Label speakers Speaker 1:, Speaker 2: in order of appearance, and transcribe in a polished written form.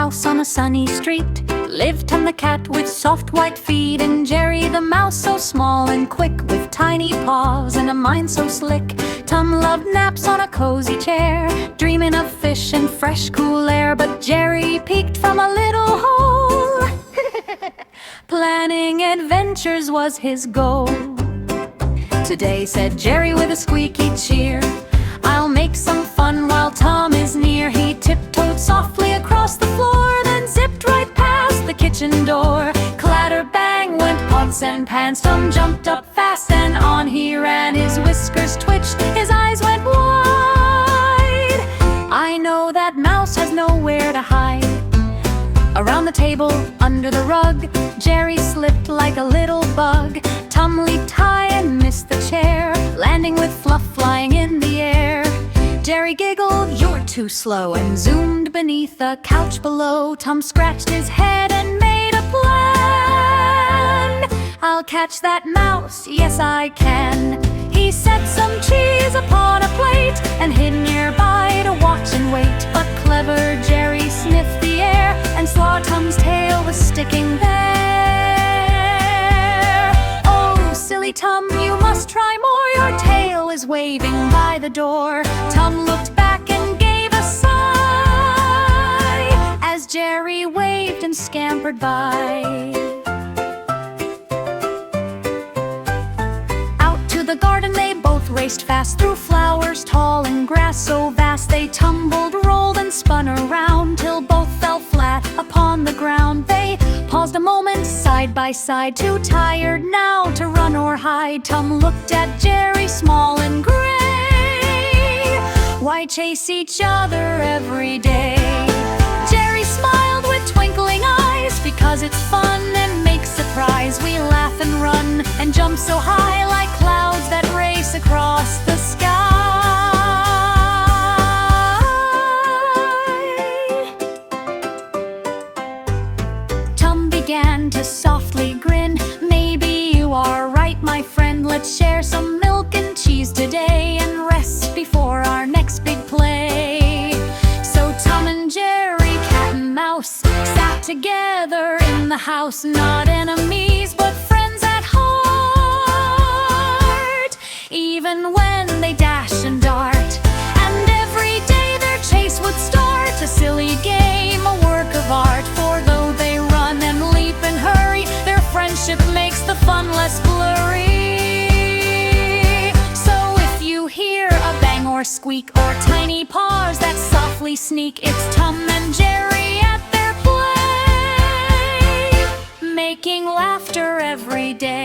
Speaker 1: house on a sunny street lived Tum the cat with soft white feet, and Jerry the mouse so small and quick, with tiny paws and a mind so slick. Tum loved naps on a cozy chair, dreaming of fish and fresh cool air. But Jerry peeked from a little hole planning adventures was his goal. "Today," said Jerry with a squeaky cheer, "I'll make some fun while Tum is near." He tiptoed softly across the floor, then zipped right past the kitchen door. Clatter bang went pots and pans. Tum jumped up fast and on he ran. His whiskers twitched, his eyes went wide. "I know that mouse has nowhere to hide." Around the table, under the rug, Jerry slipped like a little bug. Tum leaped high and missed the chair, landing with fluff flying in the air. Jerry giggled, "You're too slow," and zoomed beneath the couch below. Tum scratched his head and made a plan. "I'll catch that mouse, yes I can." He set some cheese upon a plate and hid nearby to watch and wait. But clever Jerry sniffed the air and saw Tum's tail was sticking there. "Oh, silly Tum, you must try more. Your tail is waving by the door." Tum looked back and gave a sigh as Jerry waved and scampered by. The garden they both raced fast, through flowers tall and grass so vast. They tumbled, rolled, and spun around till both fell flat upon the ground. They paused a moment side by side, too tired now to run or hide. Tum looked at Jerry, small and gray. "Why chase each other every day?" Jerry smiled with twinkling eyes, "Because it's fun and makes surprise. We laugh and run and jump so high, like clouds that race across the sky." Tum began to softly grin. "Maybe you are right, my friend. Let's share some milk and cheese today and rest before our next big play." So Tum and Jerry, cat and mouse, sat together in the house, not enemies but friends at heart. Even when they dash and dart, and every day their chase would start, a silly game, a work of art. For though they run and leap and hurry, their friendship makes the fun less blurry. So if you hear a bang or squeak, or tiny paws that softly sneak, it's Tum and Jerry at their play, making laughter every day.